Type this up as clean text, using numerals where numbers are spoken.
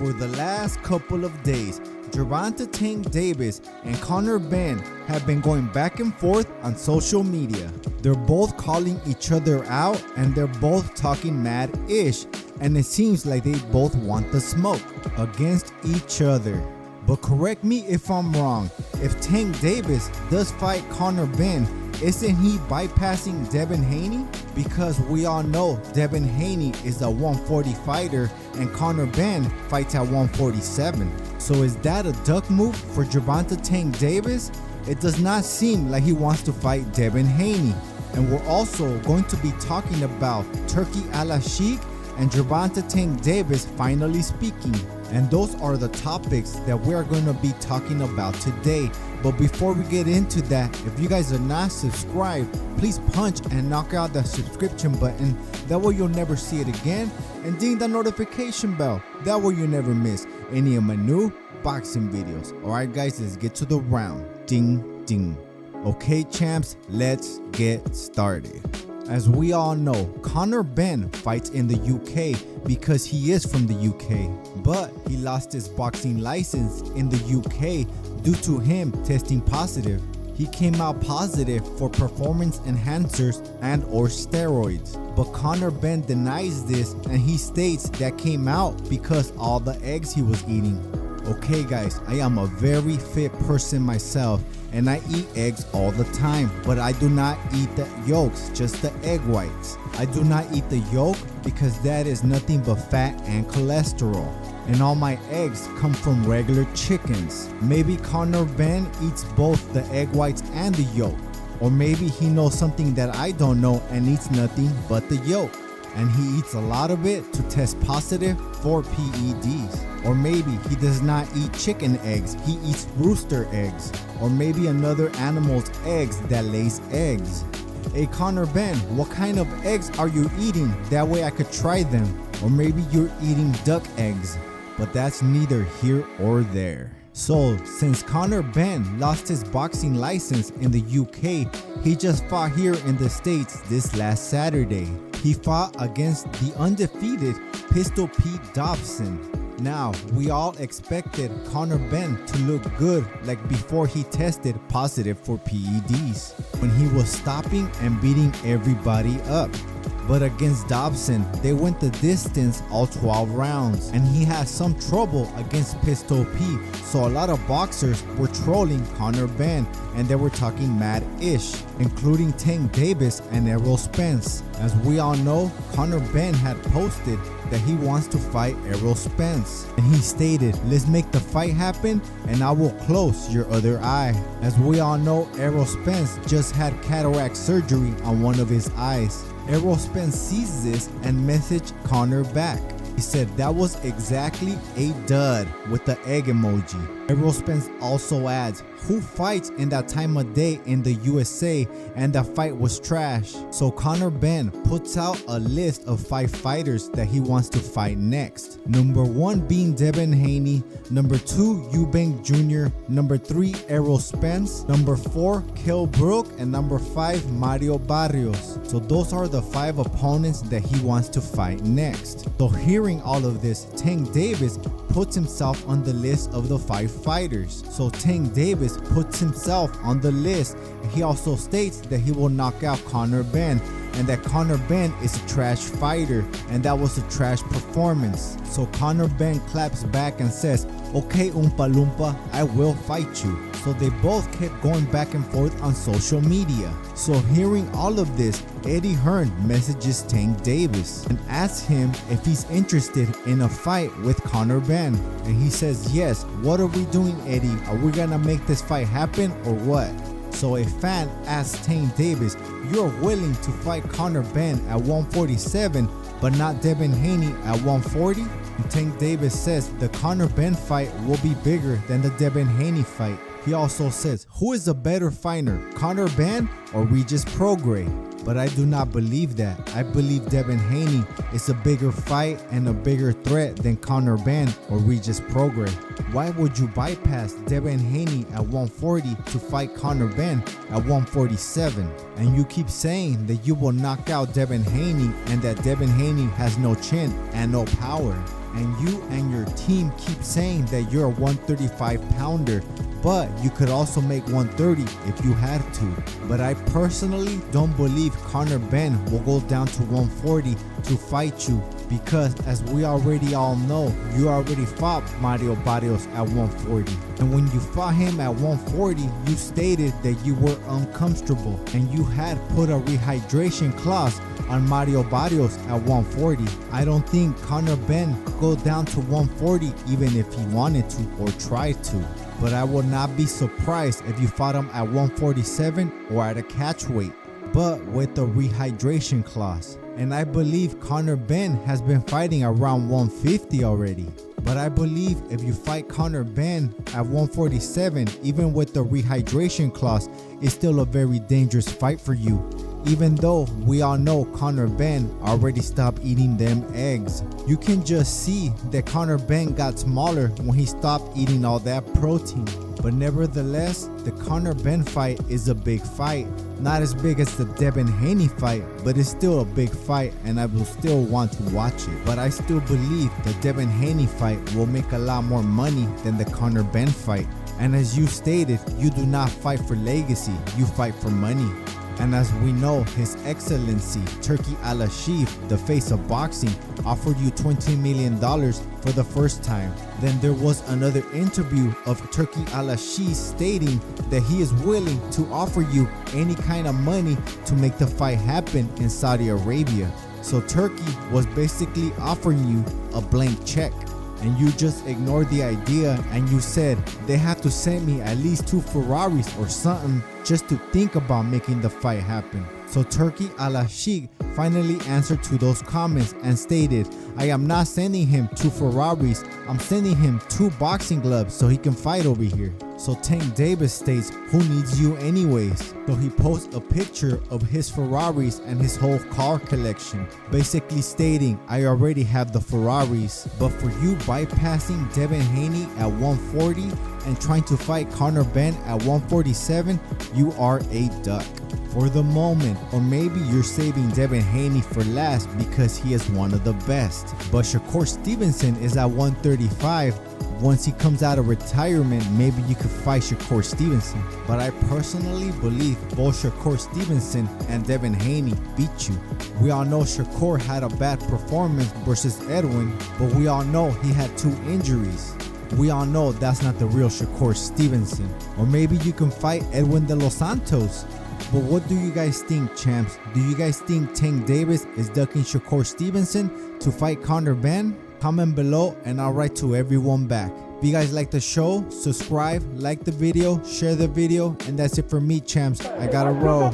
For the last couple of days, Gervonta Tank Davis and Conor Benn have been going back and forth on social media. They're both calling each other out and they're both talking mad-ish, and it seems like they both want the smoke against each other. But correct me if I'm wrong, if Tank Davis does fight Conor Benn, isn't he bypassing Devin Haney? Because we all know Devin Haney is a 140 fighter and Conor Benn fights at 147. So is that a duck move for Gervonta Tank Davis? It does not seem like he wants to fight Devin Haney. And we're also going to be talking about Turki Al-Sheikh and Gervonta Tank Davis finally speaking. And those are the topics that we're going to be talking about today. But before we get into that, if you guys are not subscribed, please punch and knock out that subscription button. That way you'll never see it again. And ding the notification bell. That way you never miss any of my new boxing videos. Alright guys, let's get to the round. Ding ding. Okay champs, let's get started. As we all know, Conor Benn fights in the UK because he is from the UK, but he lost his boxing license in the UK due to him testing positive. He came out positive for performance enhancers and or steroids, but Conor Benn denies this and he states that came out because all the eggs he was eating. Okay guys, I am a very fit person myself and I eat eggs all the time, but I do not eat the yolks, just the egg whites. I do not eat the yolk because that is nothing but fat and cholesterol. And all my eggs come from regular chickens. Maybe Conor Benn eats both the egg whites and the yolk. Or maybe he knows something that I don't know and eats nothing but the yolk. And he eats a lot of it to test positive for PEDs. Or maybe he does not eat chicken eggs, he eats rooster eggs. Or maybe another animal's eggs that lays eggs. Hey Conor Benn, what kind of eggs are you eating? That way I could try them. Or maybe you're eating duck eggs. But that's neither here or there. So, since Conor Benn lost his boxing license in the UK, he just fought here in the States this last Saturday. He fought against the undefeated Pistol Pete Dobson. Now, we all expected Conor Benn to look good like before he tested positive for PEDs, when he was stopping and beating everybody up. But against Dobson, they went the distance all 12 rounds, and he had some trouble against Pistol Pete, so a lot of boxers were trolling Conor Benn and they were talking mad-ish, including Tank Davis and Errol Spence. As we all know, Conor Benn had posted that he wants to fight Errol Spence, and he stated, "Let's make the fight happen and I will close your other eye." As we all know, Errol Spence just had cataract surgery on one of his eyes. Errol Spence sees this and messaged Conor back. He said that was exactly a dud with the egg emoji. Errol Spence also adds, "Who fights in that time of day in the USA and that fight was trash?" So Conor Benn puts out a list of 5 fighters that he wants to fight next. Number 1 being Devin Haney, number 2 Eubank Jr., number 3 Errol Spence, number 4 Kell Brook, and number 5 Mario Barrios. So those are the 5 opponents that he wants to fight next. So hearing all of this, Tank Davis puts himself on the list of the 5 fighters. So Tank Davis puts himself on the list, and he also states that he will knock out Conor Benn and that Conor Benn is a trash fighter and that was a trash performance. So Conor Benn claps back and says, "Okay Oompa Loompa, I will fight you." So they both kept going back and forth on social media. So hearing all of this, Eddie Hearn messages Tank Davis and asks him if he's interested in a fight with Conor Benn. And he says yes. What are we doing, Eddie? Are we gonna make this fight happen or what? So a fan asks Tank Davis, "You're willing to fight Conor Benn at 147 but not Devin Haney at 140? And Tank Davis says the Conor Benn fight will be bigger than the Devin Haney fight. He also says, "Who is a better fighter, Conor Benn or Regis Prograis?" But I do not believe that. I believe Devin Haney is a bigger fight and a bigger threat than Conor Benn or Regis Prograis. Why would you bypass Devin Haney at 140 to fight Conor Benn at 147? And you keep saying that you will knock out Devin Haney and that Devin Haney has no chin and no power. and you and your team keep saying that you're a 135 pounder, but you could also make 130 if you had to. But I personally don't believe Conor Benn will go down to 140 to fight you, because as we already all know, you already fought Mario Barrios at 140. And when you fought him at 140, you stated that you were uncomfortable and you had put a rehydration clause on Mario Barrios at 140. I don't think Conor Benn could go down to 140 even if he wanted to or tried to. But I would not be surprised if you fought him at 147 or at a catch weight, but with a rehydration clause. And I believe Conor Benn has been fighting around 150 already. But I believe if you fight Conor Benn at 147, even with the rehydration clause, it's still a very dangerous fight for you. Even though we all know Conor Benn already stopped eating them eggs. You can just see that Conor Benn got smaller when he stopped eating all that protein. But nevertheless, the Conor Benn fight is a big fight. Not as big as the Devin Haney fight, but it's still a big fight and I will still want to watch it. But I still believe the Devin Haney fight will make a lot more money than the Conor Benn fight. And as you stated, you do not fight for legacy, you fight for money. And as we know, His Excellency Turki Al-Sheikh, the face of boxing, offered you $20 million for the first time. Then there was another interview of Turki Al-Sheikh stating that he is willing to offer you any kind of money to make the fight happen in Saudi Arabia. So Turki was basically offering you a blank check. And you just ignored the idea and you said they have to send me at least 2 Ferraris or something just to think about making the fight happen. So Turki Al-Sheikh finally answered to those comments and stated, I am not sending him 2 Ferraris, I'm sending him 2 boxing gloves so he can fight over here. So Tank Davis states, who needs you anyways? So he posts a picture of his Ferraris and his whole car collection, basically stating, I already have the Ferraris. But for you bypassing Devin Haney at 140 and trying to fight Conor Benn at 147, you are a duck. For the moment, or maybe you're saving Devin Haney for last because he is one of the best. But Shakur Stevenson is at 135. Once he comes out of retirement, maybe you could fight Shakur Stevenson. But I personally believe both Shakur Stevenson and Devin Haney beat you. We all know Shakur had a bad performance versus Edwin, but we all know he had 2 injuries. We all know that's not the real Shakur Stevenson. Or maybe you can fight Edwin de los Santos. But what do you guys think, champs? Do you guys think Tank Davis is ducking Shakur Stevenson to fight Conor Benn? Comment below and I'll write to everyone back. If you guys like the show, subscribe, like the video, share the video, and that's it for me, champs. I gotta roll.